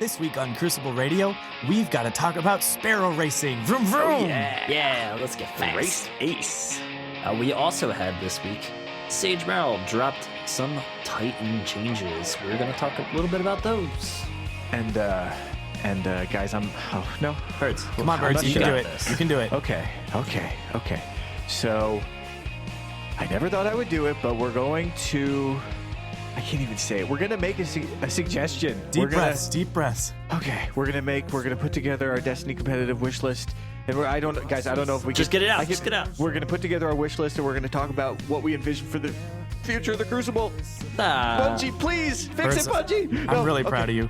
This week on Crucible Radio, we've got to talk about sparrow racing. Vroom, vroom. Oh, yeah, let's get fast. Race Ace. We also had this week, Sage Merrill dropped some Titan changes. We're going to talk a little bit about those. And guys, Birds. Come on, Birds, you can do it. You can do it. Okay. So, I never thought I would do it, but we're going to... I can't even say it. We're going to make a suggestion. Deep breaths. Okay, we're gonna put together our Destiny competitive wish list, and I don't know if we Just get it out. Just get it out. We're gonna put together our wish list, and we're gonna talk about what we envision for the future of the Crucible. Bungie, please fix it, Bungie. I'm really proud of you.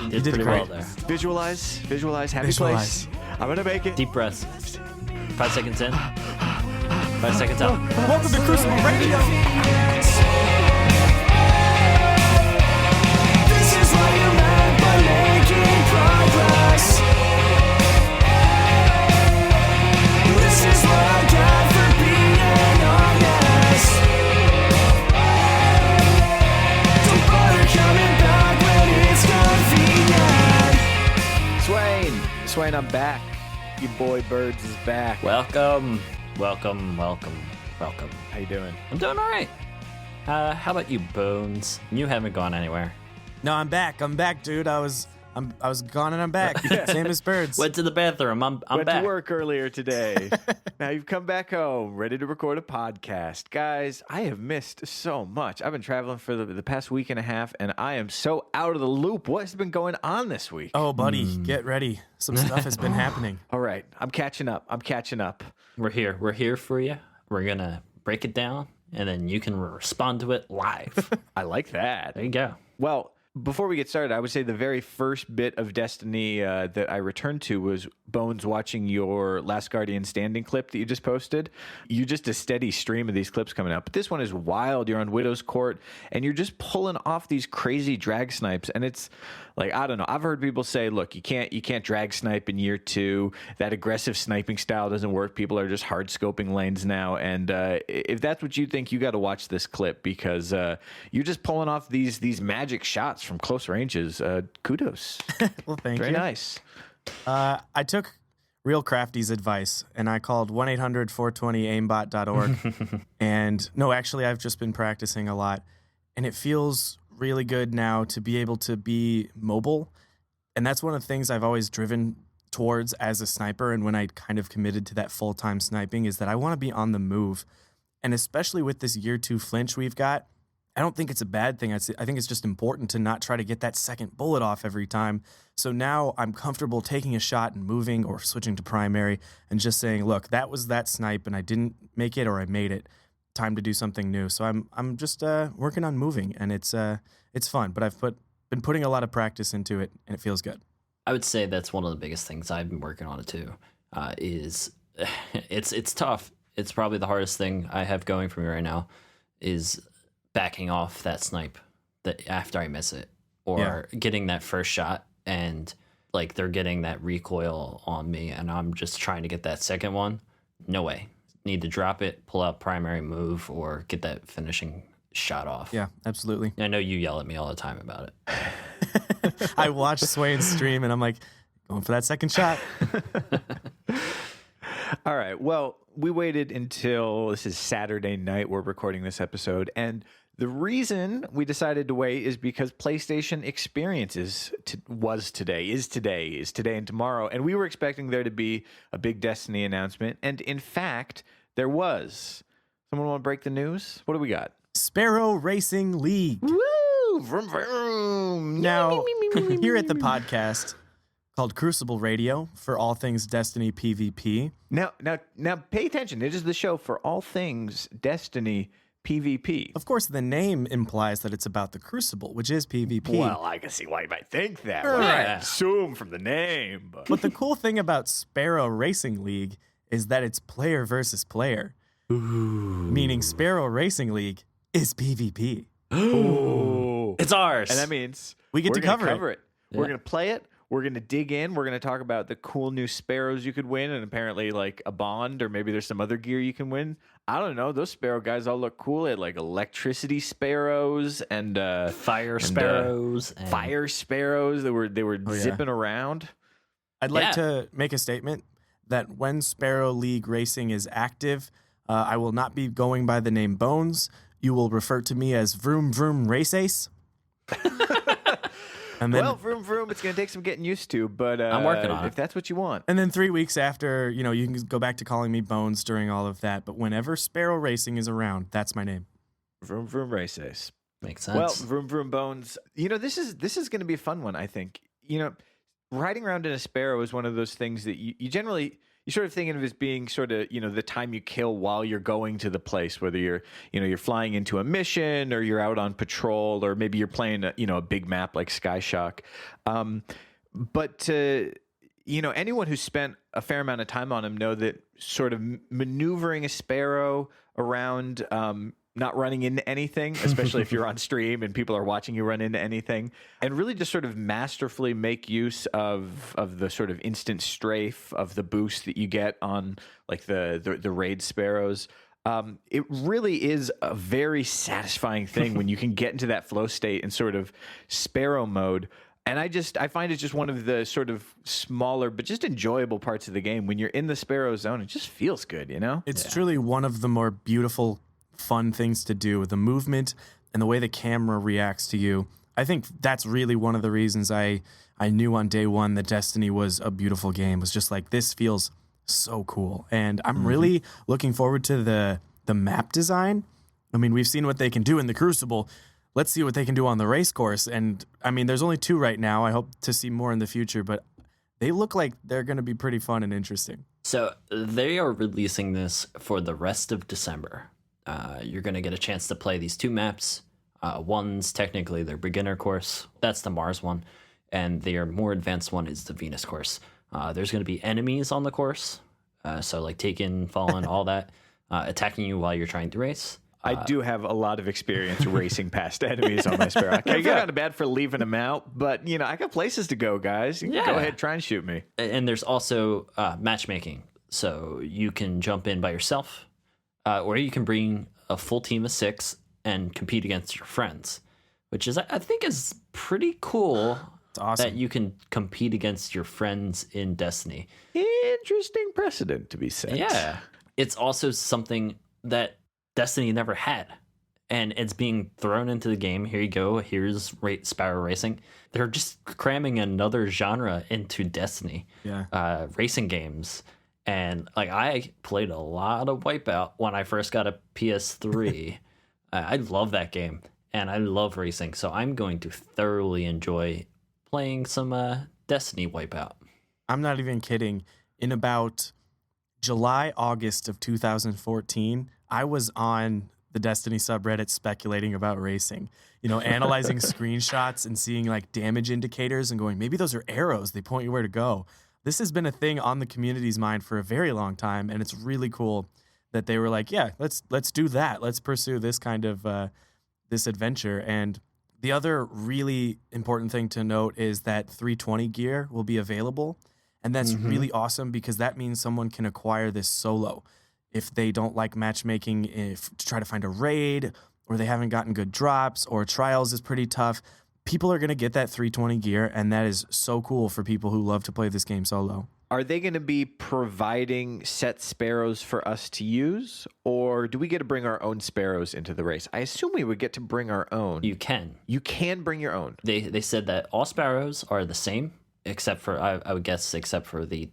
You did pretty well there. Visualize, happy place. I'm gonna make it. Deep breaths. 5 seconds in. 5 seconds out. Welcome to Crucible Radio. Swain, I'm back. Your boy Birds is back. Welcome. How you doing? I'm doing all right. How about you, Bones? You haven't gone anywhere. No, I'm back, dude. I was gone and I'm back. Same as Birds. Went to the bathroom. I'm Went back. to work earlier today. Now you've come back home, ready to record a podcast. Guys, I have missed so much. I've been traveling for the past week and a half, and I am so out of the loop. What's been going on this week? Oh, buddy, get ready. Some stuff has been happening. All right, I'm catching up. We're here. We're here for you. We're going to break it down, and then you can respond to it live. I like that. There you go. Well, before we get started, I would say the very first bit of Destiny that I returned to was Bones watching your Last Guardian Standing clip that you just posted. You just a steady stream of these clips coming out. But this one is wild. You're on Widow's Court, and you're just pulling off these crazy drag snipes. And it's like, I don't know. I've heard people say, look, you can't drag snipe in year 2. That aggressive sniping style doesn't work. People are just hard scoping lanes now. And if that's what you think, you got to watch this clip because you're just pulling off these magic shots from close ranges. Kudos. Well, thank you. Very nice. I took Real Crafty's advice, and I called 1-800-420-aimbot.org. And no, actually, I've just been practicing a lot, and it feels really good now to be able to be mobile. And that's one of the things I've always driven towards as a sniper, and when I kind of committed to that full-time sniping, is that I want to be on the move. And especially with this year 2 flinch we've got, I don't think it's a bad thing. I think it's just important to not try to get that second bullet off every time. So now I'm comfortable taking a shot and moving or switching to primary and just saying, look, that was that snipe and I didn't make it or I made it. Time to do something new. So I'm just working on moving, and it's fun. But I've been putting a lot of practice into it, and it feels good. I would say that's one of the biggest things I've been working on it too. Is it's tough. It's probably the hardest thing I have going for me right now is backing off that snipe that after I miss it, or getting that first shot and like they're getting that recoil on me and I'm just trying to get that second one. No way. Need to drop it, pull out primary move, or get that finishing shot off. Yeah, absolutely. I know you yell at me all the time about it. I watch Swain's stream and I'm like, going for that second shot. All right. Well, we waited until this is Saturday night. We're recording this episode, and the reason we decided to wait is because PlayStation Experience is today and tomorrow, and we were expecting there to be a big Destiny announcement, and in fact, there was. Someone want to break the news? What do we got? Sparrow Racing League. Woo! Vroom, vroom. Now, here at the podcast called Crucible Radio for all things Destiny PvP. Now, pay attention. It is the show for all things Destiny PvP. Of course, the name implies that it's about the Crucible, which is PvP. Well, I can see why you might think that. Right. I assume from the name. But the cool thing about Sparrow Racing League is that it's player versus player. Ooh. Meaning Sparrow Racing League is PvP. Ooh. It's ours. And that means we get to cover it. Yeah. We're going to play it. We're going to dig in. We're going to talk about the cool new sparrows you could win, and apparently like a bond, or maybe there's some other gear you can win. I don't know. Those sparrow guys all look cool. They had like electricity sparrows and Fire sparrows. fire sparrows. They were zipping around. I'd like to make a statement that when Sparrow League Racing is active, I will not be going by the name Bones. You will refer to me as Vroom Vroom Race Ace. And then, Well, vroom vroom, it's going to take some getting used to, but I'm working on it. If that's what you want. and then 3 weeks after, you can go back to calling me Bones during all of that. But whenever Sparrow Racing is around, that's my name. Vroom vroom race ace. Makes sense. Well, vroom vroom bones. This is going to be a fun one, I think. Riding around in a sparrow is one of those things that you generally you sort of thinking of as being sort of the time you kill while you're going to the place, whether you're flying into a mission or you're out on patrol, or maybe you're playing a big map like Sky Shock. But anyone who's spent a fair amount of time on them know that sort of maneuvering a sparrow around, not running into anything, especially if you're on stream and people are watching you run into anything, and really just sort of masterfully make use of the sort of instant strafe of the boost that you get on like the raid sparrows. It really is a very satisfying thing when you can get into that flow state and sort of sparrow mode. And I find it's just one of the sort of smaller but just enjoyable parts of the game. When you're in the sparrow zone, it just feels good, It's truly one of the more beautiful, fun things to do. The movement and the way the camera reacts to you. I think that's really one of the reasons I knew on day one that Destiny was a beautiful game. Was just like, this feels so cool. And I'm really looking forward to the map design. I mean, we've seen what they can do in the Crucible. Let's see what they can do on the race course. And I mean, there's only 2 right now. I hope to see more in the future, but they look like they're going to be pretty fun and interesting. So they are releasing this for the rest of December. You're going to get a chance to play these 2 maps. One's technically their beginner course. That's the Mars one. And their more advanced one is the Venus course. There's going to be enemies on the course. So like Taken, Fallen, all that, attacking you while you're trying to race. I do have a lot of experience racing past enemies on my Sparrow. I feel kind of bad for leaving them out, but I got places to go, guys. You can go ahead, try and shoot me. And there's also matchmaking, so you can jump in by yourself, or you can bring a full team of 6 and compete against your friends, which is I think is pretty cool. It's awesome that you can compete against your friends in Destiny. Interesting precedent to be set. Yeah, it's also something that Destiny never had, and it's being thrown into the game. Here you go. Here's Sparrow Racing. They're just cramming another genre into Destiny. Yeah, racing games. And like I played a lot of Wipeout when I first got a PS3. I love that game, and I love racing. So I'm going to thoroughly enjoy playing some Destiny Wipeout. I'm not even kidding. In about July, August of 2014, I was on the Destiny subreddit speculating about racing, analyzing screenshots and seeing like damage indicators and going, maybe those are arrows. They point you where to go. This has been a thing on the community's mind for a very long time. And it's really cool that they were like, yeah, let's do that. Let's pursue this kind of this adventure. And the other really important thing to note is that 320 gear will be available. And that's really awesome because that means someone can acquire this solo. If they don't like matchmaking, to try to find a raid, or they haven't gotten good drops, or trials is pretty tough, people are going to get that 320 gear, and that is so cool for people who love to play this game solo. Are they going to be providing set sparrows for us to use, or do we get to bring our own sparrows into the race? I assume we would get to bring our own. You can. You can bring your own. They said that all sparrows are the same, except for I would guess except for the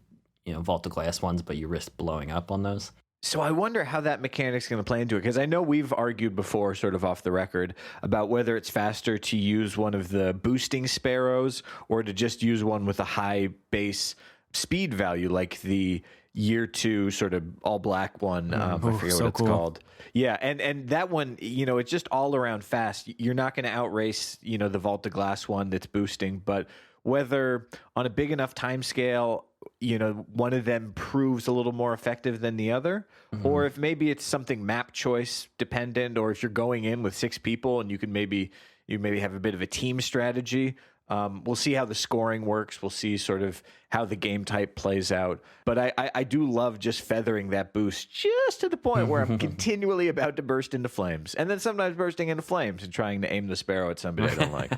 vault of glass ones, but you risk blowing up on those. So I wonder how that mechanic's going to play into it, because I know we've argued before, sort of off the record, about whether it's faster to use one of the boosting sparrows or to just use one with a high base speed value, like the year 2 sort of all black one. I forget so what it's cool. called. Yeah, and that one, it's just all around fast. You're not going to outrace, the Vault of Glass one that's boosting, but whether on a big enough time scale, one of them proves a little more effective than the other, or if maybe it's something map choice dependent, or if you're going in with 6 people and you maybe have a bit of a team strategy. We'll see how the scoring works. We'll see sort of how the game type plays out. But I do love just feathering that boost just to the point where I'm continually about to burst into flames. And then sometimes bursting into flames and trying to aim the sparrow at somebody I don't like.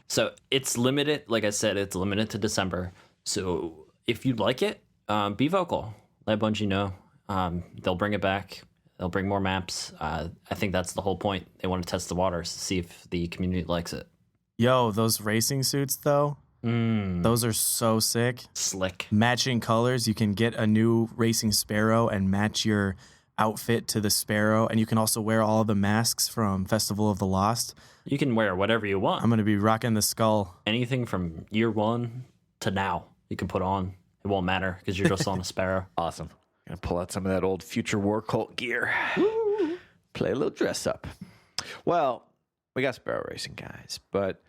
So it's limited. Like I said, it's limited to December. So if you'd like it, be vocal. Let Bungie know. They'll bring it back. They'll bring more maps. I think that's the whole point. They want to test the waters to see if the community likes it. Yo, those racing suits, though, those are so sick. Slick. Matching colors. You can get a new racing sparrow and match your outfit to the sparrow. And you can also wear all of the masks from Festival of the Lost. You can wear whatever you want. I'm going to be rocking the skull. Anything from year 1 to now, you can put on. It won't matter because you're just on a sparrow. Awesome. Gonna pull out some of that old Future War Cult gear. Play a little dress up. Well, we got sparrow racing, guys, but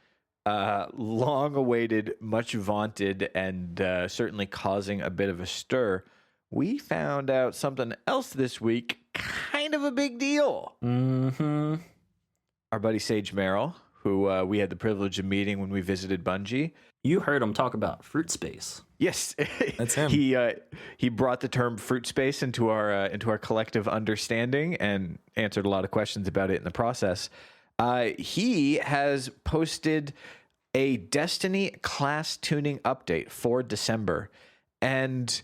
long awaited, much vaunted, and certainly causing a bit of a stir, we found out something else this week, kind of a big deal. Mm-hmm. Our buddy Sage Merrill, who we had the privilege of meeting when we visited Bungie. You heard him talk about fruit space. Yes, That's him. He brought the term fruit space into our collective understanding and answered a lot of questions about it in the process. He has posted a Destiny class tuning update for December, and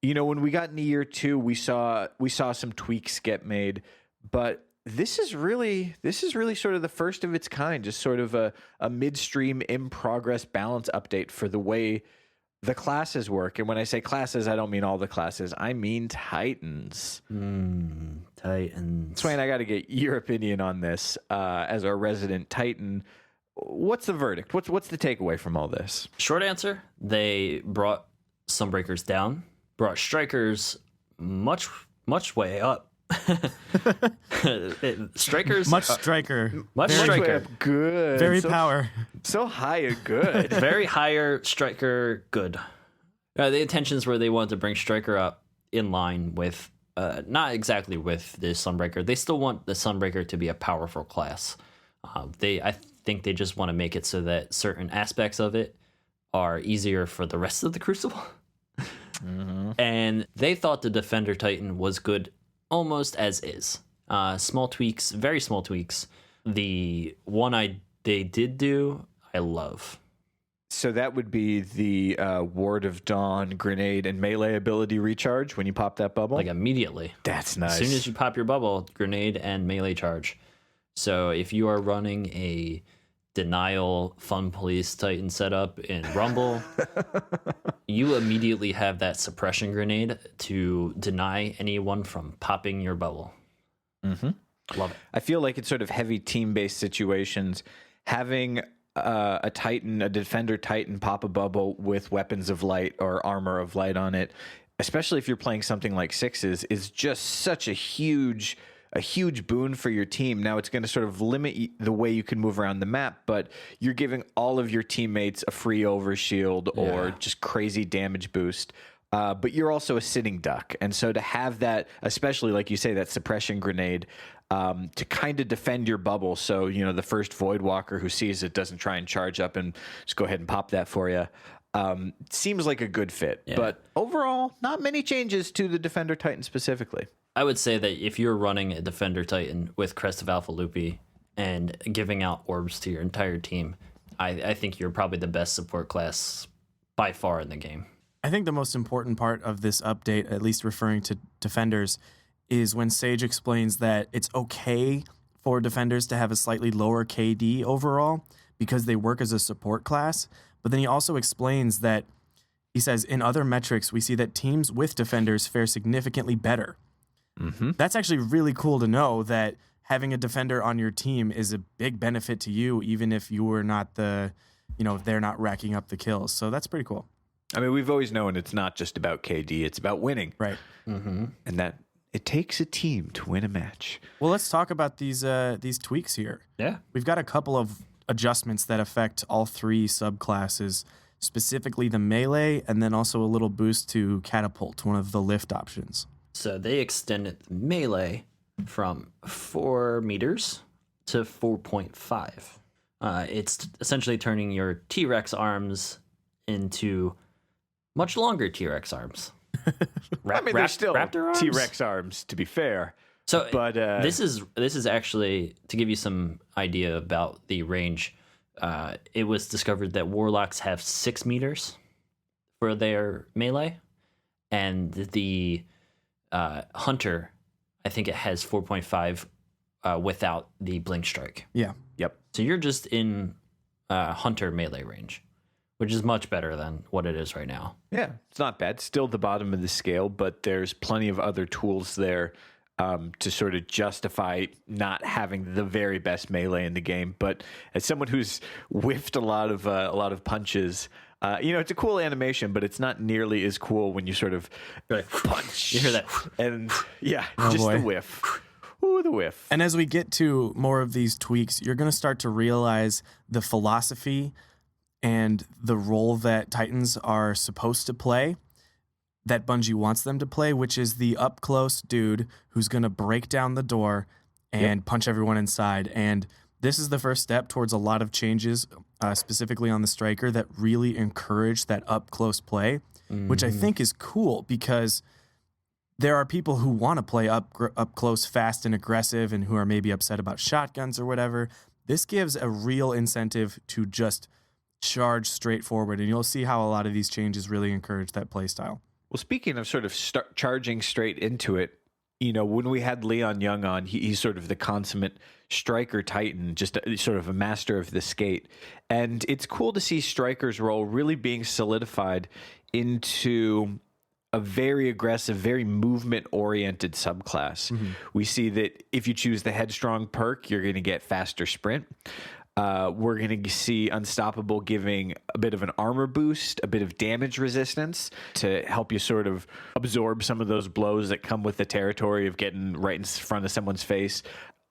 when we got into year 2, we saw some tweaks get made, but this is really sort of the first of its kind, just sort of a midstream in progress balance update for the way the classes work. And when I say classes, I don't mean all the classes. I mean Titans. Titans. Swain, I got to get your opinion on this as our resident Titan. What's the verdict? What's the takeaway from all this? Short answer, they brought Sunbreakers down, brought Strikers much way up. Strikers Much striker. much Very- striker, Good. Very so, power. So high a good. very higher striker, good. The intentions were they wanted to bring Striker up in line with not exactly with the Sunbreaker. They still want the Sunbreaker to be a powerful class. I think they just want to make it so that certain aspects of it are easier for the rest of the Crucible. And they thought the Defender Titan was good almost as is. Small tweaks, very small tweaks. The one they did do, I love. So that would be the Ward of Dawn grenade and melee ability recharge when you pop that bubble? Like immediately. That's nice. As soon as you pop your bubble, grenade and melee charge. So if you are running a Denial Fun Police Titan setup in Rumble, you immediately have that suppression grenade to deny anyone from popping your bubble. Love it. I feel like it's sort of heavy team-based situations. Having a Titan, a Defender Titan pop a bubble with weapons of light or armor of light on it, especially if you're playing something like sixes, is just such a huge boon for your team. Now it's going to sort of limit the way you can move around the map, but you're giving all of your teammates a free overshield or just crazy damage boost. But you're also a sitting duck. And so to have that, especially like you say, that suppression grenade, to kind of defend your bubble. So, the first Void Walker who sees it doesn't try and charge up and just go ahead and pop that for you. Seems like a good fit. Yeah. But overall, not many changes to the Defender Titan specifically. I would say that if you're running a Defender Titan with Crest of Alpha Lupi and giving out orbs to your entire team, I think you're probably the best support class by far in the game. I think the most important part of this update, at least referring to defenders, is when Sage explains that it's okay for defenders to have a slightly lower KD overall because they work as a support class. But then he also explains that, he says, in other metrics, we see that teams with defenders fare significantly better. That's actually really cool to know that having a defender on your team is a big benefit to you, even if you were not they're not racking up the kills. So that's pretty cool. I mean, we've always known it's not just about KD, it's about winning. Right. And that it takes a team to win a match. Well, let's talk about these tweaks here. Yeah. We've got a couple of adjustments that affect all three subclasses, specifically the melee, and then also a little boost to catapult, one of the lift options. So they extended the melee from 4 meters to 4.5. It's essentially turning your T-Rex arms into much longer T-Rex arms. I mean, they're still raptor arms? T-Rex arms, to be fair. So But this is actually, to give you some idea about the range, it was discovered that warlocks have 6 meters for their melee, and the hunter, I think it has 4.5 without the blink strike. Yeah. Yep. So you're just in hunter melee range, which is much better than what it is right now. Yeah, it's not bad. Still the bottom of the scale, but there's plenty of other tools there to sort of justify not having the very best melee in the game. But as someone who's whiffed a lot of punches, it's a cool animation, but it's not nearly as cool when you sort of punch. You hear that? And yeah, Oh, just boy. the whiff. Ooh, the whiff. And as we get to more of these tweaks, you're going to start to realize the philosophy and the role that Titans are supposed to play, that Bungie wants them to play, which is the up-close dude who's going to break down the door and punch everyone inside. And this is the first step towards a lot of changes, specifically on the Striker, that really encourage that up-close play, which I think is cool because there are people who want to play up close, fast, and aggressive, and who are maybe upset about shotguns or whatever. This gives a real incentive to just charge straight forward, and you'll see how a lot of these changes really encourage that play style. Well, speaking of sort of charging straight into it, when we had Leon Young on, he's sort of the consummate Striker Titan, just sort of a master of the skate. And it's cool to see Striker's role really being solidified into a very aggressive, very movement-oriented subclass. We see that if you choose the Headstrong perk, you're going to get faster sprint. We're going to see Unstoppable giving a bit of an armor boost, a bit of damage resistance to help you sort of absorb some of those blows that come with the territory of getting right in front of someone's face.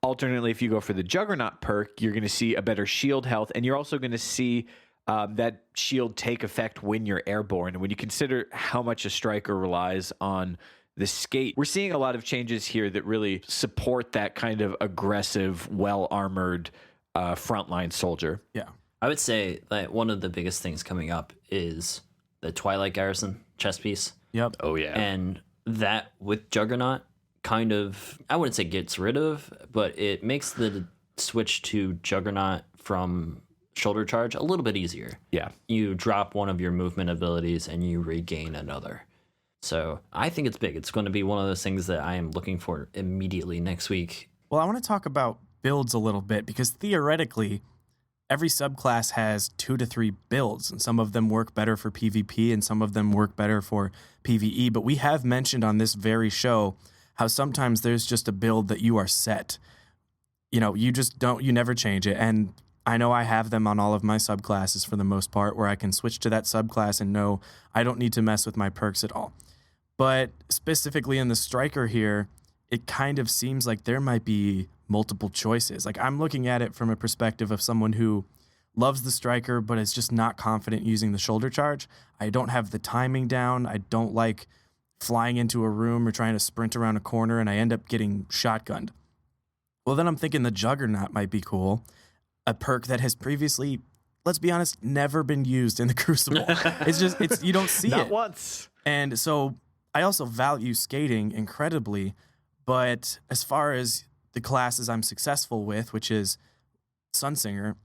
Alternately, if you go for the Juggernaut perk, you're going to see a better shield health, and you're also going to see that shield take effect when you're airborne. And when you consider how much a Striker relies on the skate, we're seeing a lot of changes here that really support that kind of aggressive, well-armored frontline soldier. Yeah. I would say that one of the biggest things coming up is the Twilight Garrison chess piece. Yep. Oh, yeah. And that with Juggernaut kind of, I wouldn't say gets rid of, but it makes the switch to Juggernaut from shoulder charge a little bit easier. Yeah. You drop one of your movement abilities and you regain another. So I think it's big. It's going to be one of those things that I am looking for immediately next week. Well, I want to talk about builds a little bit because theoretically, every subclass has 2 to 3 builds, and some of them work better for PvP and some of them work better for PvE. But we have mentioned on this very show how sometimes there's just a build that you are set. You just don't, you never change it. And I know I have them on all of my subclasses for the most part, where I can switch to that subclass and know I don't need to mess with my perks at all. But specifically in the Striker here, it kind of seems like there might be multiple choices. Like, I'm looking at it from a perspective of someone who loves the Striker but is just not confident using the shoulder charge. I don't have the timing down. I don't like flying into a room or trying to sprint around a corner, and I end up getting shotgunned. Well, then I'm thinking the Juggernaut might be cool. A perk that has previously, let's be honest, never been used in the Crucible. It's you don't see it. Not once. And so I also value skating incredibly, but as far as the classes I'm successful with, which is Sunsinger,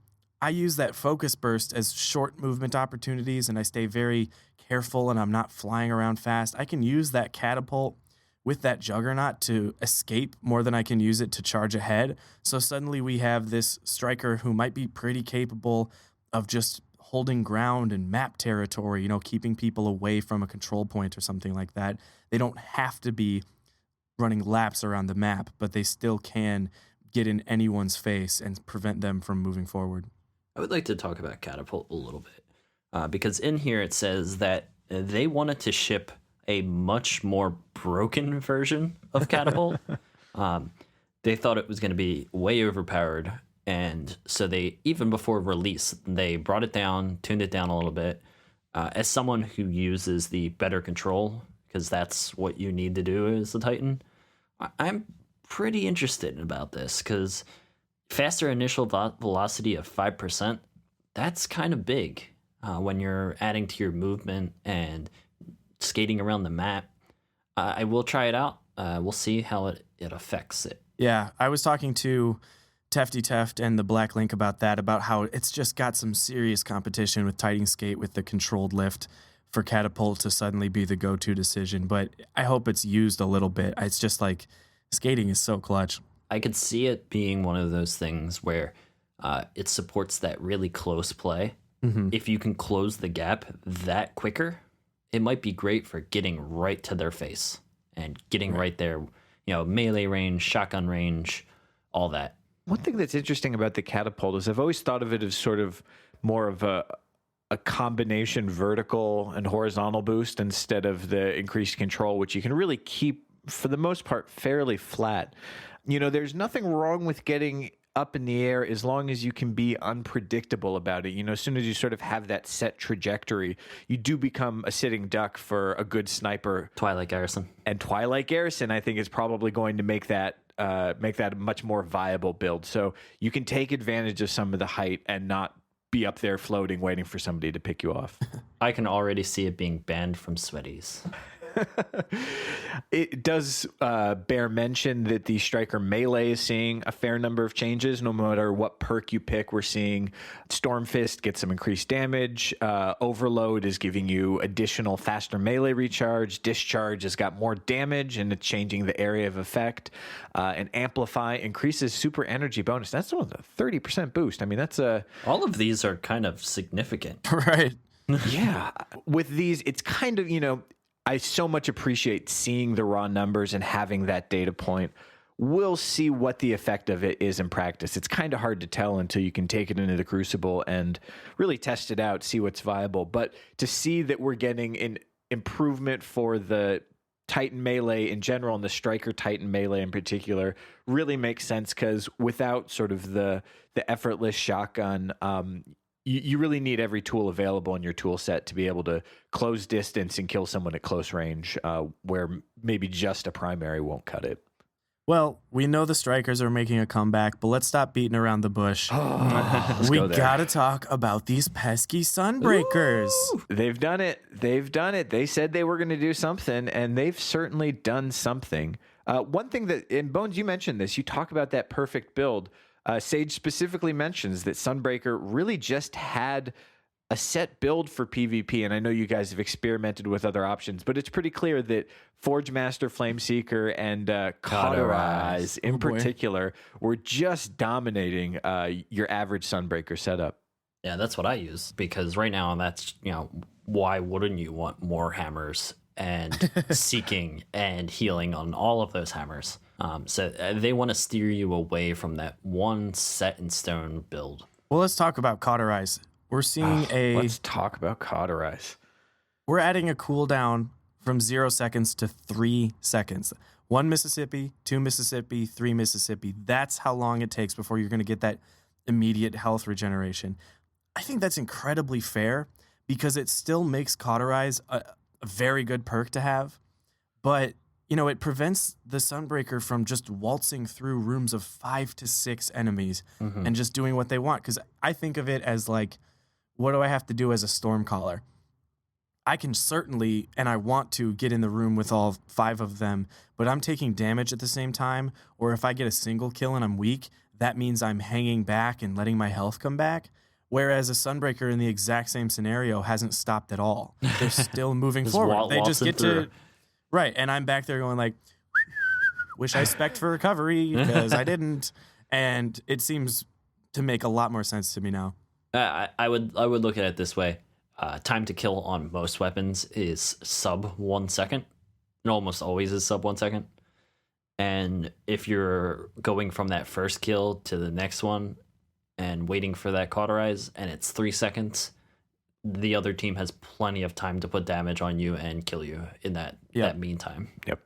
I use that focus burst as short movement opportunities, and I stay very careful and I'm not flying around fast. I can use that catapult with that Juggernaut to escape more than I can use it to charge ahead. So suddenly we have this Striker who might be pretty capable of just holding ground and map territory, keeping people away from a control point or something like that. They don't have to be running laps around the map, but they still can get in anyone's face and prevent them from moving forward. I would like to talk about Catapult a little bit because in here it says that they wanted to ship a much more broken version of Catapult. They thought it was going to be way overpowered, and so they, even before release, they brought it down, tuned it down a little bit. As someone who uses the better control, because that's what you need to do as a Titan, I'm pretty interested about this because Faster initial velocity of 5%, that's kind of big when you're adding to your movement and skating around the map. I will try it out. We'll see how it affects it. Yeah, I was talking to Tefty Teft and the Black Link about that, about how it's just got some serious competition with Titan Skate with the controlled lift for Catapult to suddenly be the go-to decision. But I hope it's used a little bit. It's just like skating is so clutch. I could see it being one of those things where it supports that really close play. Mm-hmm. If you can close the gap that quicker, it might be great for getting right to their face and getting right there, melee range, shotgun range, all that. One thing that's interesting about the catapult is I've always thought of it as sort of more of a combination vertical and horizontal boost instead of the increased control, which you can really keep, for the most part, fairly flat. There's nothing wrong with getting up in the air as long as you can be unpredictable about it. As soon as you sort of have that set trajectory, you do become a sitting duck for a good sniper. Twilight Garrison. And Twilight Garrison, I think, is probably going to make that a much more viable build. So you can take advantage of some of the height and not be up there floating, waiting for somebody to pick you off. I can already see it being banned from Sweaties. It does bear mention that the Striker Melee is seeing a fair number of changes. No matter what perk you pick, we're seeing Stormfist get some increased damage. Overload is giving you additional faster melee recharge. Discharge has got more damage and it's changing the area of effect. And Amplify increases super energy bonus. That's a 30% boost. I mean, that's a... All of these are kind of significant. Right. Yeah. With these, it's kind of, I so much appreciate seeing the raw numbers and having that data point. We'll see what the effect of it is in practice. It's kind of hard to tell until you can take it into the Crucible and really test it out, see what's viable. But to see that we're getting an improvement for the Titan Melee in general and the Striker Titan Melee in particular really makes sense, because without sort of the effortless shotgun, you really need every tool available in your tool set to be able to close distance and kill someone at close range, where maybe just a primary won't cut it. Well, we know the Strikers are making a comeback, but let's stop beating around the bush. We gotta talk about these pesky Sunbreakers. Ooh, they've done it. They said they were going to do something, and they've certainly done something. One thing that, and Bones, you mentioned this, you talk about that perfect build. Sage specifically mentions that Sunbreaker really just had a set build for PvP, and I know you guys have experimented with other options, but it's pretty clear that Forge Master, Flameseeker, and Cauterize in particular were just dominating your average Sunbreaker setup. Yeah, that's what I use, because right now that's, why wouldn't you want more hammers and seeking and healing on all of those hammers? So they want to steer you away from that one set in stone build. Well, let's talk about Cauterize. We're seeing Let's talk about Cauterize. We're adding a cooldown from 0 seconds to 3 seconds. 1 Mississippi, 2 Mississippi, 3 Mississippi. That's how long it takes before you're going to get that immediate health regeneration. I think that's incredibly fair, because it still makes Cauterize a very good perk to have, but it prevents the Sunbreaker from just waltzing through rooms of 5 to 6 enemies and just doing what they want. Because I think of it as like, what do I have to do as a Stormcaller? I can certainly, and I want to, get in the room with all 5 of them, but I'm taking damage at the same time, or if I get a single kill and I'm weak, that means I'm hanging back and letting my health come back. Whereas a Sunbreaker in the exact same scenario hasn't stopped at all. They're still moving forward. They just get to... Right, and I'm back there going like, wish I spec'd for recovery, because I didn't. And it seems to make a lot more sense to me now. I would look at it this way. Time to kill on most weapons is sub 1 second. It almost always is sub 1 second. And if you're going from that first kill to the next one and waiting for that Cauterize and it's 3 seconds, the other team has plenty of time to put damage on you and kill you in that meantime. Yep.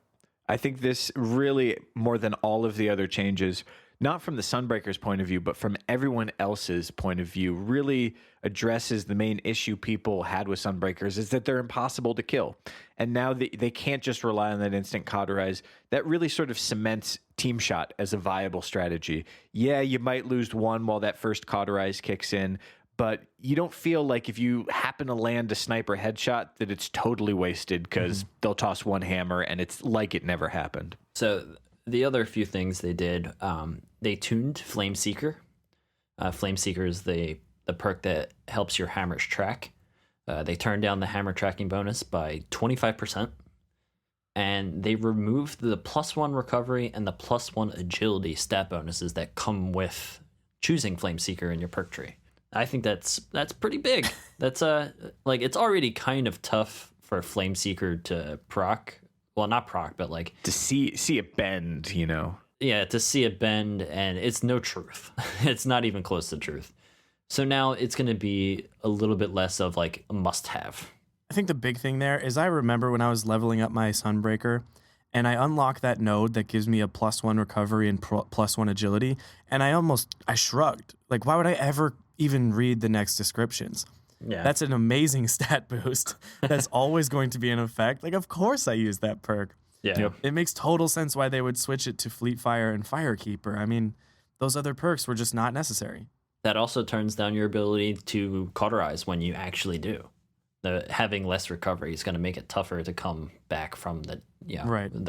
I think this really, more than all of the other changes, not from the Sunbreaker's point of view, but from everyone else's point of view, really addresses the main issue people had with Sunbreakers is that they're impossible to kill. And now they can't just rely on that instant cauterize. That really sort of cements Team Shot as a viable strategy. Yeah, you might lose one while that first cauterize kicks in, but you don't feel like if you happen to land a sniper headshot that it's totally wasted because they'll toss one hammer and it's like it never happened. So the other few things they did, they tuned Flame Seeker. Flame Seeker is the perk that helps your hammers track. They turned down the hammer tracking bonus by 25%. And they removed the +1 recovery and the +1 agility stat bonuses that come with choosing Flame Seeker in your perk tree. I think that's pretty big. That's like it's already kind of tough for Flame Seeker to proc. Well, not proc, but like To see it bend, you know. yeah, to see it bend, and it's no truth. It's not even close to truth. So now it's going to be a little bit less of like a must-have. I think the big thing there is I remember when I was leveling up my Sunbreaker and I unlocked that node that gives me a +1 recovery and +1 agility, and I shrugged. Like, why would I ever even read the next descriptions? Yeah, That's an amazing stat boost. That's always going to be in effect. Like, of course I use that perk. yeah. Yep. It makes total sense why they would switch it to Fleet Fire and Firekeeper. I mean, those other perks were just not necessary. That also turns down your ability to cauterize when you actually do. Having less recovery is going to make it tougher to come back from the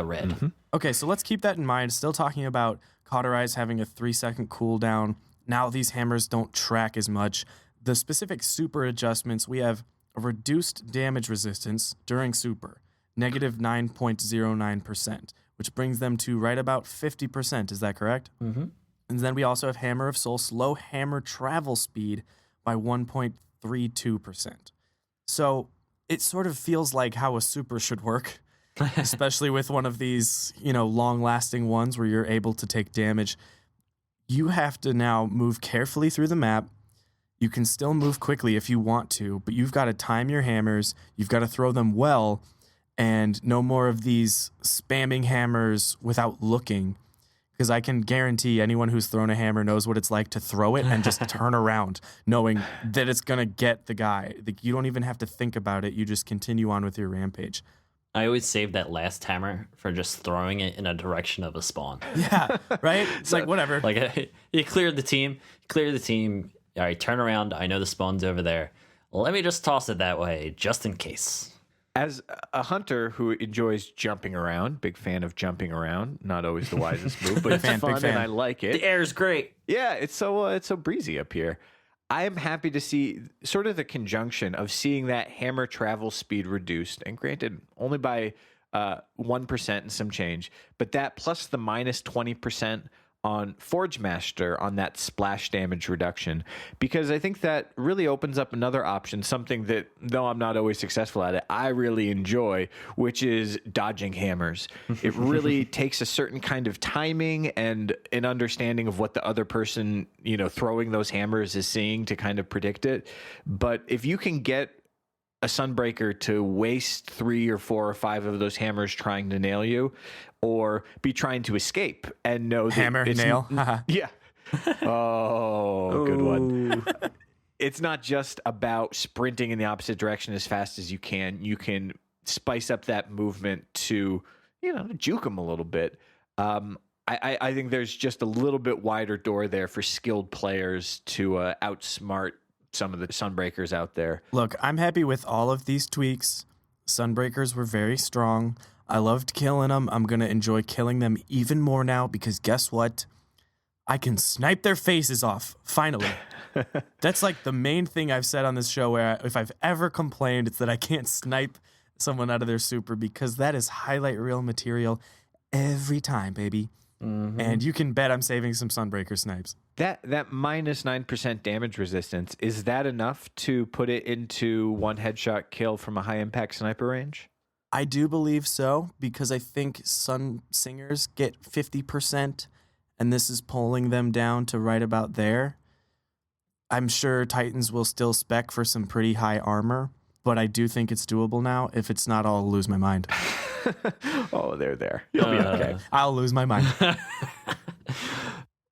red. Okay, so let's keep that in mind. Still talking about Cauterize having a 3-second cooldown. Now these hammers don't track as much. The specific super adjustments, we have a reduced damage resistance during super, negative 9.09%, which brings them to right about 50%. Is that correct? Mm-hmm. And then we also have Hammer of Soul, slow hammer travel speed by 1.32%. So it sort of feels like how a super should work, especially with one of these, long-lasting ones where you're able to take damage. You have to now move carefully through the map. You can still move quickly if you want to, but you've got to time your hammers. You've got to throw them well, and no more of these spamming hammers without looking. Because I can guarantee anyone who's thrown a hammer knows what it's like to throw it and just turn around knowing that it's going to get the guy. Like, you don't even have to think about it. You just continue on with your rampage. I always save that last hammer for just throwing it in a direction of a spawn. Yeah, right? It's like, whatever. Like, you cleared the team. All right, turn around. I know the spawn's over there. Let me just toss it that way, just in case. As a hunter who enjoys jumping around, big fan of jumping around, not always the wisest move, but it's Big fun fan. and I like it. The air's great. Yeah, it's so breezy up here. I am happy to see sort of the conjunction of seeing that hammer travel speed reduced, and granted, only by 1% and some change, but that plus the minus 20% on Forge Master on that splash damage reduction, because I think that really opens up another option, something that, though I'm not always successful at it, I really enjoy, which is dodging hammers. It really takes a certain kind of timing and an understanding of what the other person, throwing those hammers is seeing to kind of predict it. But if you can get a Sunbreaker to waste 3 or 4 or 5 of those hammers trying to nail you, or be trying to escape and know that Hammer, it's nail. yeah. Oh, good one. It's not just about sprinting in the opposite direction as fast as you can. You can spice up that movement to, juke them a little bit. I think there's just a little bit wider door there for skilled players to outsmart some of the Sunbreakers out there. Look, I'm happy with all of these tweaks. Sunbreakers were very strong. I loved killing them. I'm going to enjoy killing them even more now because guess what? I can snipe their faces off, finally. That's like the main thing I've said on this show where if I've ever complained, it's that I can't snipe someone out of their super because that is highlight reel material every time, baby. Mm-hmm. And you can bet I'm saving some Sunbreaker snipes. That minus 9% damage resistance, is that enough to put it into one headshot kill from a high impact sniper range? I do believe so, because I think Sun Singers get 50%, and this is pulling them down to right about there. I'm sure Titans will still spec for some pretty high armor, but I do think it's doable now. If it's not, I'll lose my mind. Oh, they're there. You'll be okay. I'll lose my mind.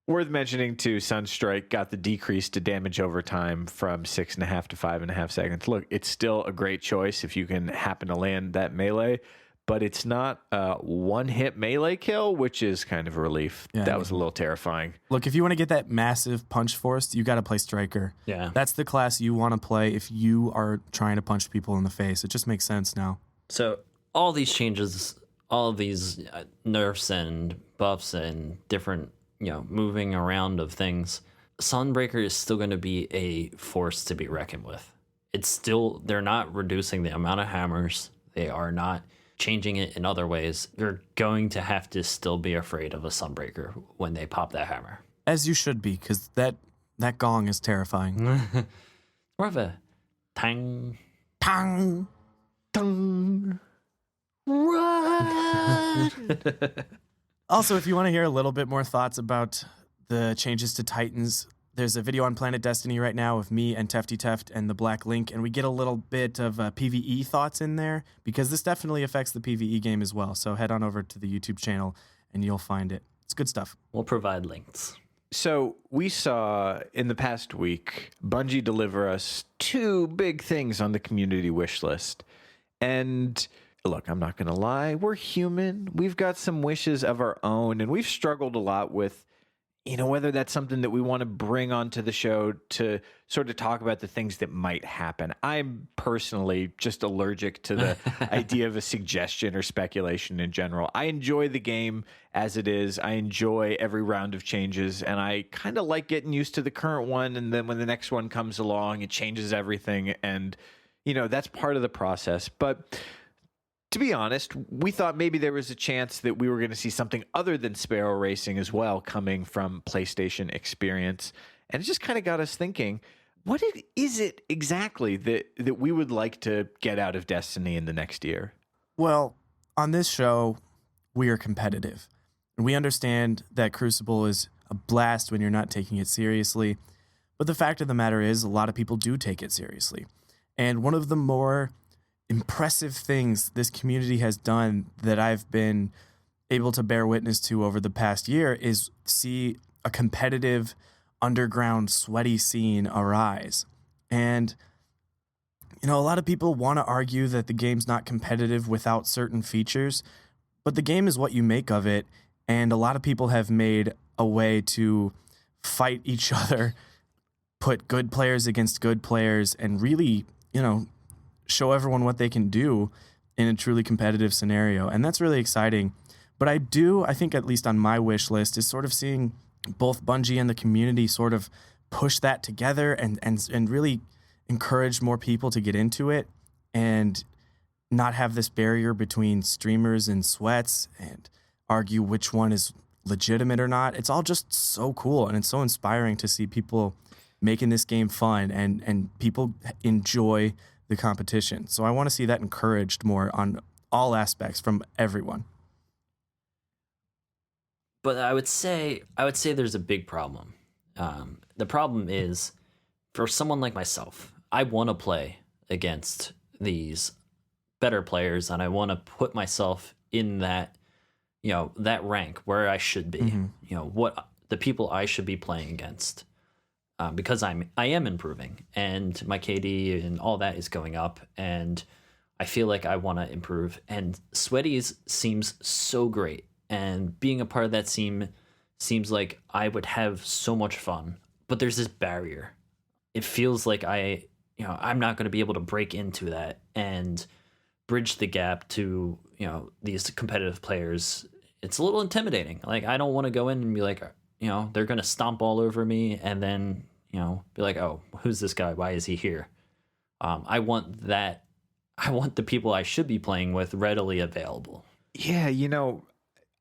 Worth mentioning too, Sunstrike got the decrease to damage over time from 6.5 to 5.5 seconds. Look, it's still a great choice if you can happen to land that melee, but it's not a one-hit melee kill, which is kind of a relief. Yeah, That was a little terrifying. Look, if you want to get that massive punch force, you got to play Striker. Yeah. That's the class you want to play if you are trying to punch people in the face. It just makes sense now. So all these changes, all of these nerfs and buffs and different, moving around of things, Sunbreaker is still going to be a force to be reckoned with. They're not reducing the amount of hammers. They are not changing it in other ways. You're going to have to still be afraid of a Sunbreaker when they pop that hammer. As you should be, because that gong is terrifying. More of a tang. Tang! Dun. Also, if you want to hear a little bit more thoughts about the changes to Titans, there's a video on PlanetDestiny right now of me and Tefty Teft and the Black Link, and we get a little bit of PvE thoughts in there because this definitely affects the PvE game as well. So head on over to the YouTube channel and you'll find it. It's good stuff. We'll provide links. So we saw in the past week, Bungie deliver us 2 big things on the community wish list. And look, I'm not going to lie. We're human. We've got some wishes of our own, and we've struggled a lot with, whether that's something that we want to bring onto the show to sort of talk about the things that might happen. I'm personally just allergic to the idea of a suggestion or speculation in general. I enjoy the game as it is. I enjoy every round of changes, and I kind of like getting used to the current one, and then when the next one comes along, it changes everything, and, that's part of the process. But to be honest, we thought maybe there was a chance that we were going to see something other than Sparrow Racing as well coming from PlayStation Experience. And it just kind of got us thinking, what is it exactly that we would like to get out of Destiny in the next year? Well, on this show, we are competitive. And we understand that Crucible is a blast when you're not taking it seriously. But the fact of the matter is, a lot of people do take it seriously. And one of the more impressive things this community has done that I've been able to bear witness to over the past year is see a competitive underground sweaty scene arise. And a lot of people want to argue that the game's not competitive without certain features, but the game is what you make of it, and a lot of people have made a way to fight each other, put good players against good players, and really, show everyone what they can do in a truly competitive scenario. And that's really exciting. But I think at least on my wish list is sort of seeing both Bungie and the community sort of push that together and really encourage more people to get into it and not have this barrier between streamers and sweats and argue which one is legitimate or not. It's all just so cool, and it's so inspiring to see people making this game fun and people enjoy the competition. So I want to see that encouraged more on all aspects from everyone. But I would say there's a big problem. The problem is, for someone like myself, I want to play against these better players, and I want to put myself in that, that rank where I should be. Mm-hmm. What the people I should be playing against, because I am improving, and my KD and all that is going up, and I feel like I want to improve. And Sweaties seems so great, and being a part of that team seems like I would have so much fun. But there's this barrier. It feels like I'm not going to be able to break into that and bridge the gap to, these competitive players. It's a little intimidating. Like, I don't want to go in and be like, they're going to stomp all over me and then, be like, oh, who's this guy? Why is he here? I want that. I want the people I should be playing with readily available. Yeah,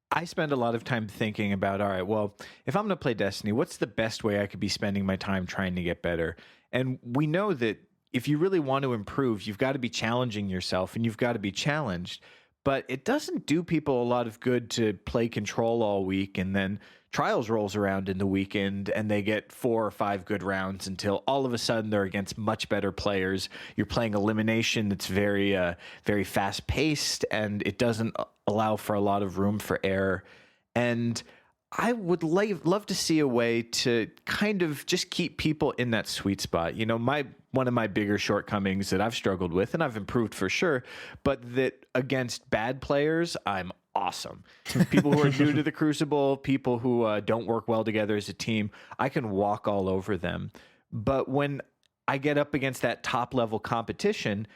I spend a lot of time thinking about, all right, well, if I'm going to play Destiny, what's the best way I could be spending my time trying to get better? And we know that if you really want to improve, you've got to be challenging yourself and you've got to be challenged. But it doesn't do people a lot of good to play Control all week and then Trials rolls around in the weekend and they get 4 or 5 good rounds until all of a sudden they're against much better players. You're playing Elimination that's very, very fast paced, and it doesn't allow for a lot of room for error. And I would love to see a way to kind of just keep people in that sweet spot. You know, one of my bigger shortcomings that I've struggled with, and I've improved for sure, but that against bad players, I'm awesome. People who are new to the Crucible, people who don't work well together as a team, I can walk all over them. But when I get up against that top level competition,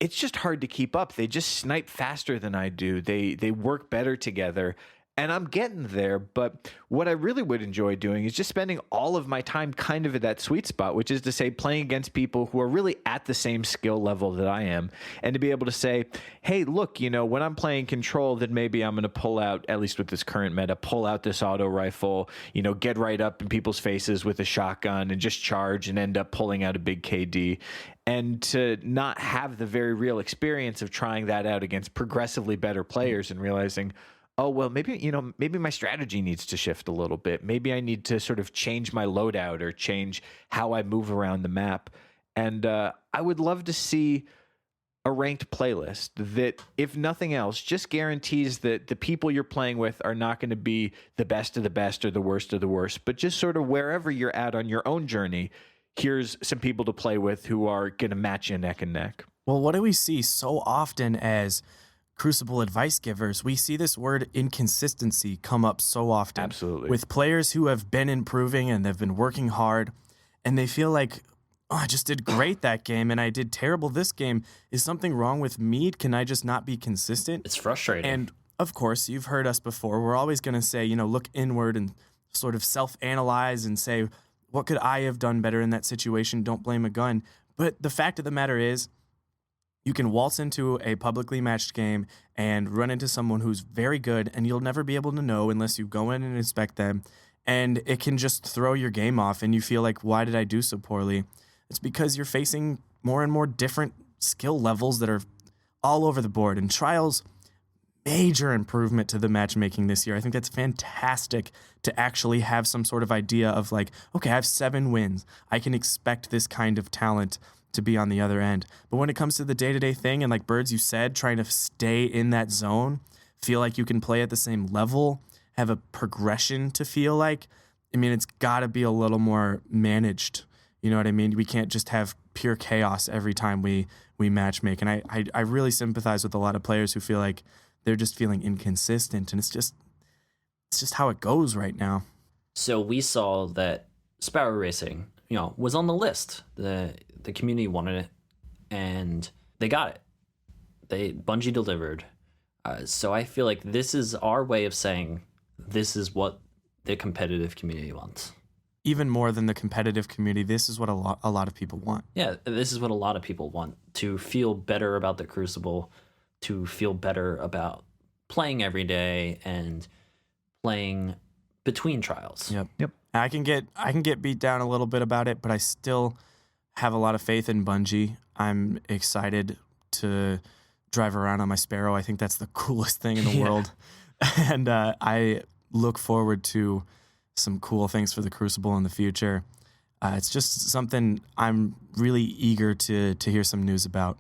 it's just hard to keep up. They just snipe faster than I do. They work better together. And I'm getting there, but what I really would enjoy doing is just spending all of my time kind of at that sweet spot, which is to say playing against people who are really at the same skill level that I am, and to be able to say, hey, look, you know, when I'm playing Control, then maybe I'm going to pull out, at least with this current meta, pull out this auto rifle, you know, get right up in people's faces with a shotgun and just charge and end up pulling out a big KD. And to not have the very real experience of trying that out against progressively better players and realizing, oh, well, maybe my strategy needs to shift a little bit. Maybe I need to sort of change my loadout or change how I move around the map. And I would love to see a ranked playlist that, if nothing else, just guarantees that the people you're playing with are not going to be the best of the best or the worst of the worst, but just sort of wherever you're at on your own journey, here's some people to play with who are going to match you neck and neck. Well, what do we see so often as Crucible advice givers? We see this word inconsistency come up so often. Absolutely. With players who have been improving and they've been working hard, and they feel like, oh, I just did great that game and I did terrible this game. Is something wrong with me? Can I just not be consistent? It's frustrating. And of course, you've heard us before. We're always going to say, you know, look inward and sort of self-analyze and say, what could I have done better in that situation? Don't blame a gun. But the fact of the matter is, you can waltz into a publicly matched game and run into someone who's very good, and you'll never be able to know unless you go in and inspect them. And it can just throw your game off, and you feel like, why did I do so poorly? It's because you're facing more and more different skill levels that are all over the board. And Trials, major improvement to the matchmaking this year. I think that's fantastic to actually have some sort of idea of like, okay, I have 7 wins. I can expect this kind of talent to be on the other end. But when it comes to the day-to-day thing, and like Birds, you said, trying to stay in that zone, feel like you can play at the same level, have a progression to feel like, I mean, it's got to be a little more managed. You know what I mean? We can't just have pure chaos every time we matchmake. And I really sympathize with a lot of players who feel like they're just feeling inconsistent, and it's just how it goes right now. So we saw that Sparrow Racing, you know, was on the list. The community wanted it, and they got it. Bungie delivered. So I feel like this is our way of saying this is what the competitive community wants. Even more than the competitive community, this is what a lot of people want. Yeah, this is what a lot of people want, to feel better about the Crucible, to feel better about playing every day and playing between trials. Yep. I can get beat down a little bit about it, but I still have a lot of faith in Bungie. I'm excited to drive around on my Sparrow. I think that's the coolest thing in the world. And I look forward to some cool things for the Crucible in the future. It's just something I'm really eager to hear some news about.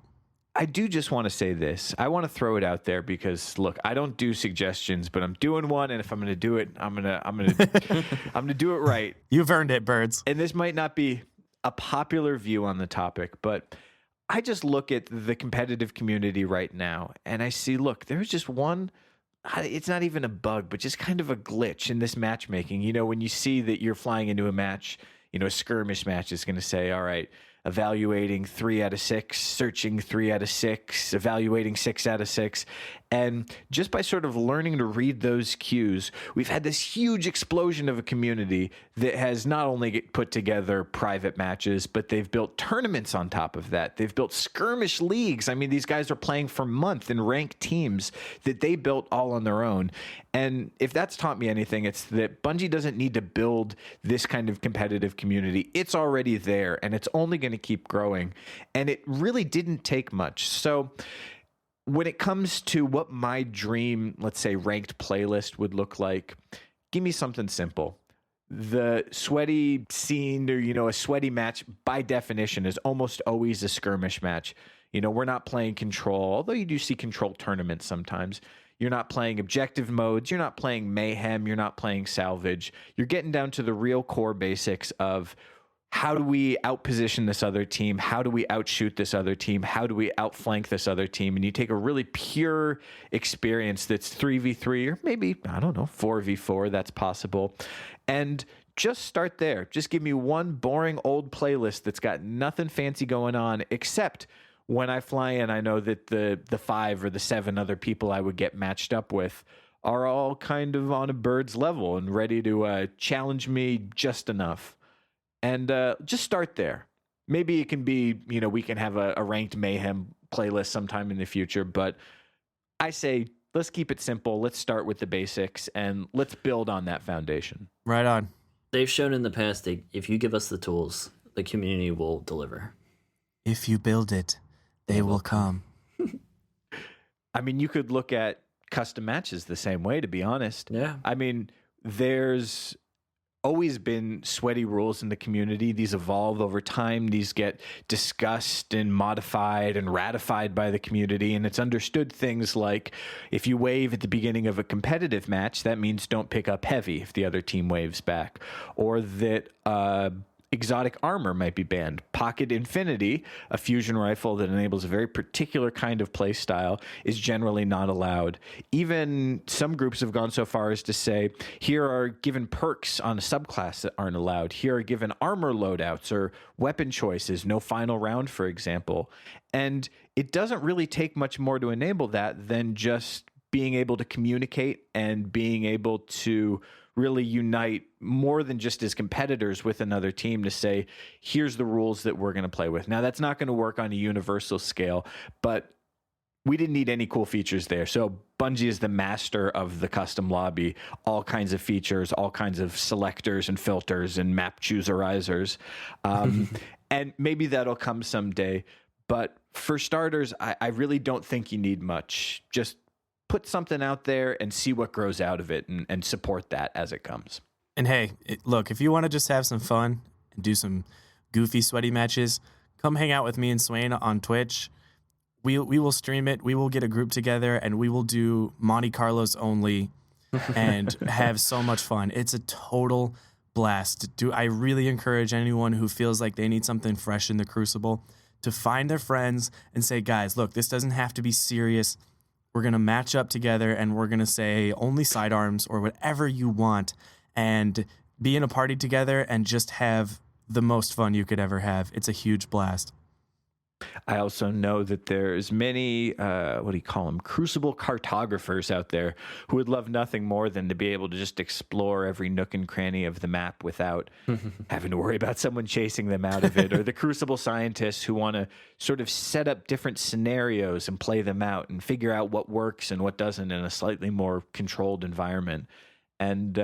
I do just want to say this. I want to throw it out there because, look, I don't do suggestions, but I'm doing one, and if I'm going to do it, I'm going to do it right. You've earned it, Birds. And this might not be a popular view on the topic, but I just look at the competitive community right now, and I see, look, there's just one, it's not even a bug, but just kind of a glitch in this matchmaking. You know, when you see that you're flying into a match, you know, a skirmish match is going to say, all right, evaluating 3 out of 6, searching 3 out of 6, evaluating 6 out of 6. And just by sort of learning to read those cues, we've had this huge explosion of a community that has not only put together private matches, but they've built tournaments on top of that. They've built skirmish leagues. I mean, these guys are playing for months in ranked teams that they built all on their own. And if that's taught me anything, it's that Bungie doesn't need to build this kind of competitive community. It's already there, and it's only going to keep growing. And it really didn't take much. So when it comes to what my dream, let's say, ranked playlist would look like, give me something simple. The sweaty scene, or, you know, a sweaty match by definition is almost always a skirmish match. You know, we're not playing Control, although you do see Control tournaments sometimes. You're not playing objective modes. You're not playing mayhem. You're not playing salvage. You're getting down to the real core basics of how do we outposition this other team? How do we outshoot this other team? How do we outflank this other team? And you take a really pure experience that's 3v3 or maybe, I don't know, 4v4. That's possible. And just start there. Just give me one boring old playlist that's got nothing fancy going on, except when I fly in, I know that the 5 or the 7 other people I would get matched up with are all kind of on a bird's level and ready to challenge me just enough. And just start there. Maybe it can be, we can have a ranked mayhem playlist sometime in the future, but I say let's keep it simple. Let's start with the basics and let's build on that foundation. Right on. They've shown in the past that if you give us the tools, the community will deliver. If you build it, they will come. I mean, you could look at custom matches the same way, to be honest. Yeah. I mean, there's always been sweaty rules in the community. These evolve over time. These get discussed and modified and ratified by the community. And it's understood things like if you wave at the beginning of a competitive match, that means don't pick up heavy if the other team waves back. Or that exotic armor might be banned. Pocket Infinity, a fusion rifle that enables a very particular kind of play style, is generally not allowed. Even some groups have gone so far as to say, here are given perks on a subclass that aren't allowed. Here are given armor loadouts or weapon choices, no final round, for example. And it doesn't really take much more to enable that than just being able to communicate and being able to really unite more than just as competitors with another team to say, here's the rules that we're going to play with. Now, that's not going to work on a universal scale, but we didn't need any cool features there. So Bungie is the master of the custom lobby, all kinds of features, all kinds of selectors and filters and map chooserizers. And maybe that'll come someday. But for starters, I really don't think you need much. Just put something out there and see what grows out of it and support that as it comes. And hey, look, if you want to just have some fun and do some goofy, sweaty matches, come hang out with me and Swain on Twitch. We will stream it. We will get a group together and we will do Monte Carlos only and have so much fun. It's a total blast. I really encourage anyone who feels like they need something fresh in the Crucible to find their friends and say, guys, look, this doesn't have to be serious. We're going to match up together and we're going to say only sidearms or whatever you want and be in a party together and just have the most fun you could ever have. It's a huge blast. I also know that there's many, Crucible cartographers out there who would love nothing more than to be able to just explore every nook and cranny of the map without having to worry about someone chasing them out of it, or the Crucible scientists who want to sort of set up different scenarios and play them out and figure out what works and what doesn't in a slightly more controlled environment. And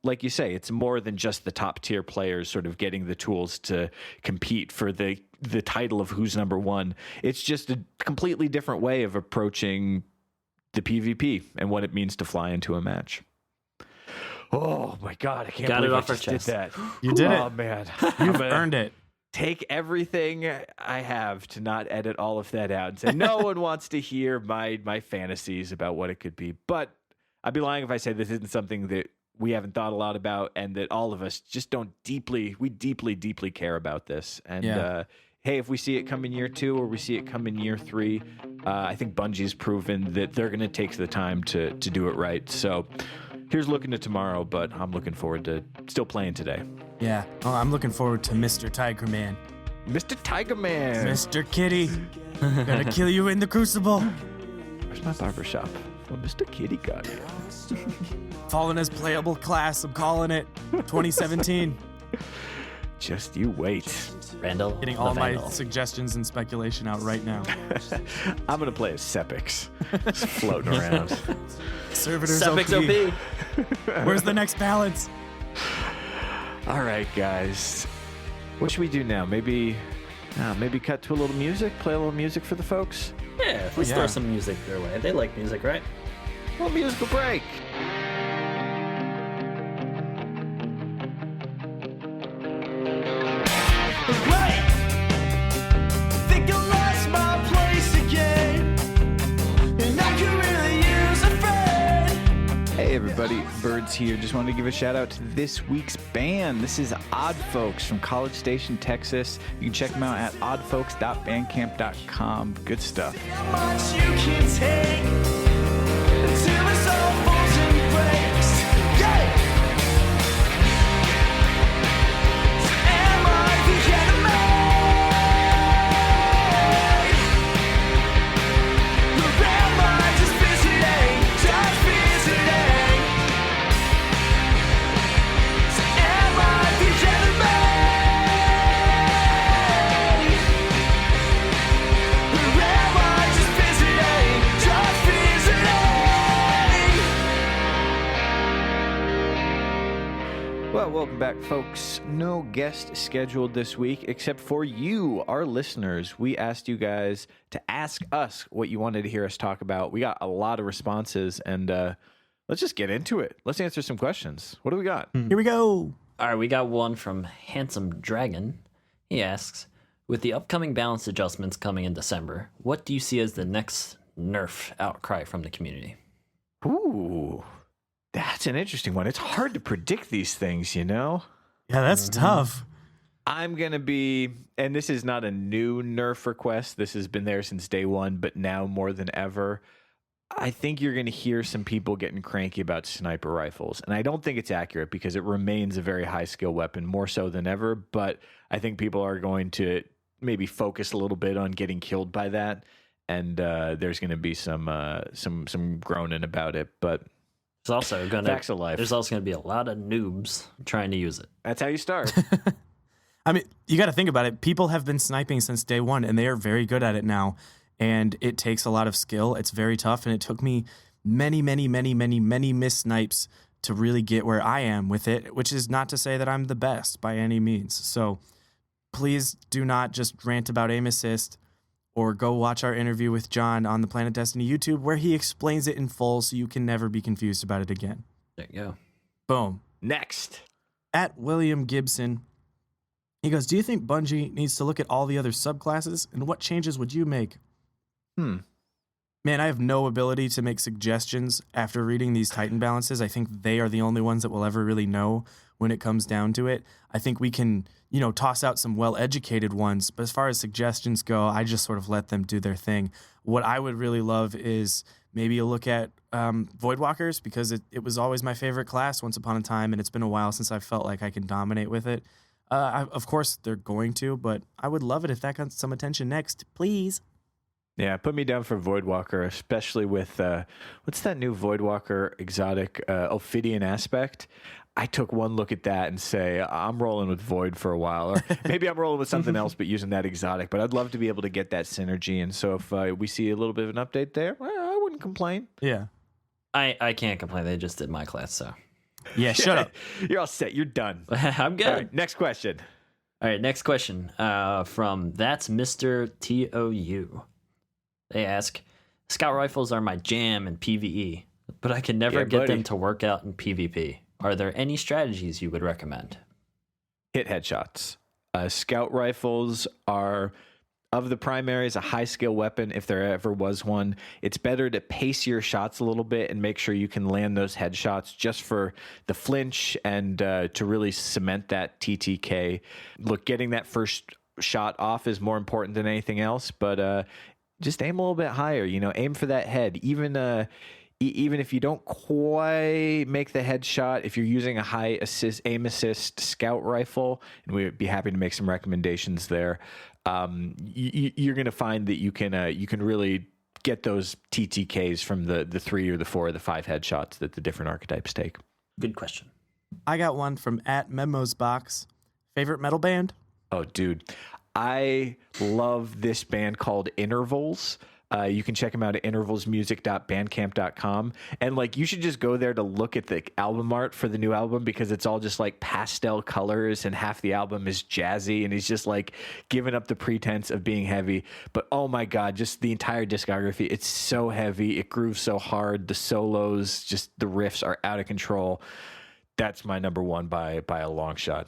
like you say, it's more than just the top tier players sort of getting the tools to compete for the title of who's number one. It's just a completely different way of approaching the PvP and what it means to fly into a match. Oh my God, I can't believe I just did that. You did it. Oh man. You've earned it. Take everything I have to not edit all of that out and say, no one wants to hear my fantasies about what it could be. But I'd be lying if I said this isn't something that we haven't thought a lot about and that all of us just deeply care about this. And hey, if we see it come in year 2 or we see it come in year 3, I think Bungie's proven that they're going to take the time to do it right. So here's looking to tomorrow, but I'm looking forward to still playing today. Yeah. Oh, I'm looking forward to Mr. Tiger Man. Mr. Tiger Man. Mr. Kitty. Gonna kill you in the Crucible. Where's my barbershop? Well, Mr. Kitty got here. Fallen as playable class. I'm calling it 2017. Just you wait. Randall. Getting all my suggestions and speculation out right now. I'm going to play as Sepix. Just floating around. Servitors Sepix OP. Where's the next balance? All right, guys. What should we do now? Maybe cut to a little music? Play a little music for the folks? Yeah, if we throw some music their way. They like music, right? A little musical break. Think I lost my place again, and I could really use everybody, Birds here. Just wanted to give a shout out to this week's band. This is Odd Folks from College Station, Texas. You can check them out at oddfolks.bandcamp.com. Good stuff. Well, welcome back, folks. No guest scheduled this week except for you, our listeners. We asked you guys to ask us what you wanted to hear us talk about. We got a lot of responses, and let's just get into it. Let's answer some questions. What do we got? Here we go. All right, we got one from Handsome Dragon. He asks, with the upcoming balance adjustments coming in December, what do you see as the next nerf outcry from the community? Ooh, that's an interesting one. It's hard to predict these things, you know? Yeah, that's tough. I'm going to be, and this is not a new nerf request. This has been there since day one, but now more than ever, I think you're going to hear some people getting cranky about sniper rifles. And I don't think it's accurate because it remains a very high skill weapon, more so than ever. But I think people are going to maybe focus a little bit on getting killed by that. And there's going to be some groaning about it. But There's also going facts of life. There's also going to be a lot of noobs trying to use it. That's how you start. I mean, you got to think about it. People have been sniping since day one, and they are very good at it now. And it takes a lot of skill. It's very tough, and it took me many missed snipes to really get where I am with it, which is not to say that I'm the best by any means. So please do not just rant about aim assist or go watch our interview with John on the PlanetDestiny YouTube where he explains it in full so you can never be confused about it again. There you go. Boom. Next. At William Gibson, he goes, do you think Bungie needs to look at all the other subclasses, and what changes would you make? Man, I have no ability to make suggestions after reading these Titan balances. I think they are the only ones that will ever really know when it comes down to it. I think we can, toss out some well-educated ones, but as far as suggestions go, I just sort of let them do their thing. What I would really love is maybe a look at Voidwalkers, because it was always my favorite class once upon a time, and it's been a while since I felt like I can dominate with it. Of course, they're going to, but I would love it if that got some attention next, please. Yeah, put me down for Voidwalker, especially with, what's that new Voidwalker exotic, Ophidian aspect? I took one look at that and say, I'm rolling with Void for a while. Or maybe I'm rolling with something else, but using that exotic. But I'd love to be able to get that synergy. And so if we see a little bit of an update there, well, I wouldn't complain. Yeah. I can't complain. They just did my class, so. Yeah, shut up. You're all set. You're done. I'm good. All right, next question. All right, next question from That's Mr. TOU. They ask, scout rifles are my jam in PvE, but I can never get them to work out in PvP. Are there any strategies you would recommend? Hit headshots. Scout rifles are, of the primaries, a high skill weapon if there ever was one. It's better to pace your shots a little bit and make sure you can land those headshots just for the flinch and to really cement that TTK. Look, getting that first shot off is more important than anything else, but just aim a little bit higher, aim for that head. Even if you don't quite make the headshot, if you're using a high aim assist scout rifle, and we'd be happy to make some recommendations there, you're going to find that you can really get those TTKs from the 3 or the 4 or the 5 headshots that the different archetypes take. Good question. I got one from @memosbox. Favorite metal band? Oh, dude. I love this band called Intervals. You can check them out at intervalsmusic.bandcamp.com. And you should just go there to look at the album art for the new album because it's all just pastel colors and half the album is jazzy and he's just giving up the pretense of being heavy. But oh my God, just the entire discography. It's so heavy. It grooves so hard. The solos, just the riffs are out of control. That's my number one by a long shot.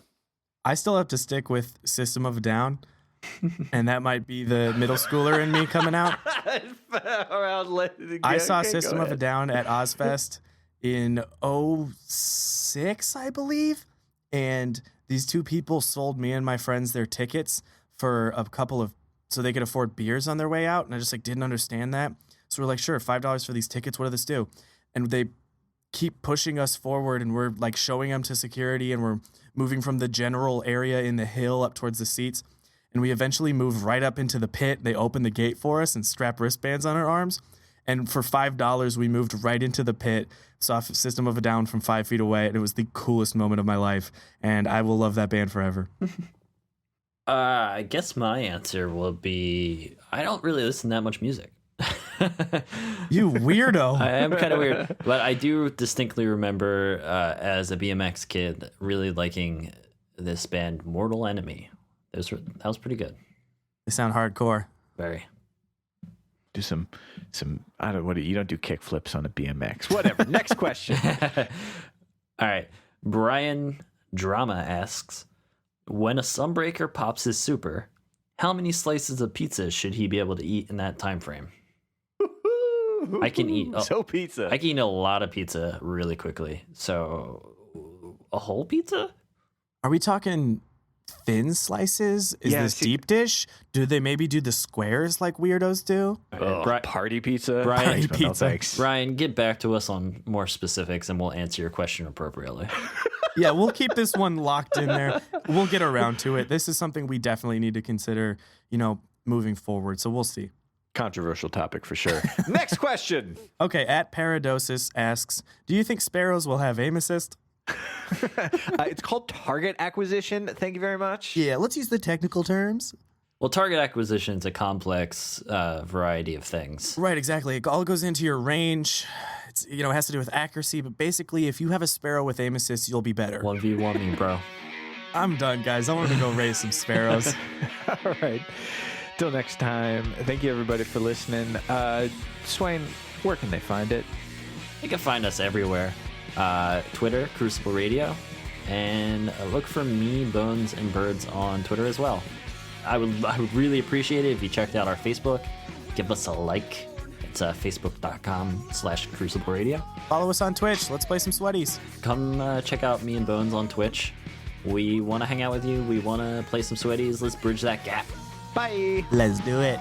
I still have to stick with System of a Down. And that might be the middle schooler in me coming out. I saw System of a Down at Ozfest, in '06, I believe. And these two people sold me and my friends their tickets for a couple of, so they could afford beers on their way out. And I just like didn't understand that. So we're like, sure, $5 for these tickets. What does this do? And they keep pushing us forward, and we're like showing them to security, and we're moving from the general area in the hill up towards the seats. And we eventually move right up into the pit. They open the gate for us and strap wristbands on our arms. And for $5, we moved right into the pit, saw System of a Down from 5 feet away. And it was the coolest moment of my life. And I will love that band forever. I guess my answer will be I don't really listen to that much music. You weirdo. I am kind of weird, but I do distinctly remember as a BMX kid really liking this band Mortal Enemy. That was pretty good. They sound hardcore. Very. Do some I don't you don't do kick flips on a BMX. Whatever. Next question. All right. Brian Drama asks, when a Sunbreaker pops his super, how many slices of pizza should he be able to eat in that time frame? I can eat pizza. I can eat a lot of pizza really quickly. So a whole pizza? Are we talking thin slices? Is this deep dish? Do they maybe do the squares like weirdos do? Party pizza. Brian, Party pizza. No, thanks. Brian, get back to us on more specifics and we'll answer your question appropriately. Yeah, we'll keep this one locked in there. We'll get around to it. This is something we definitely need to consider, moving forward. So we'll see. Controversial topic for sure. Next question. Okay, at Paradosis asks, do you think sparrows will have aim assist? It's called target acquisition. Thank you very much. Yeah, let's use the technical terms. Well, target acquisition is a complex variety of things. Right, exactly. It all goes into your range. It's, it has to do with accuracy, but basically, if you have a sparrow with aim assist, you'll be better. 1v1 me, bro. I'm done, guys. I want to go raise some sparrows. All right. Till next time. Thank you, everybody, for listening. Swain, where can they find it? You can find us everywhere. Twitter, Crucible Radio, and look for me, Bones, and Birds on Twitter as well. I would really appreciate it if you checked out our Facebook. Give us a like. It's facebook.com/Crucible Radio. Follow us on Twitch. Let's play some sweaties. Come check out me and Bones on Twitch. We want to hang out with you. We want to play some sweaties. Let's bridge that gap. Bye. Let's do it.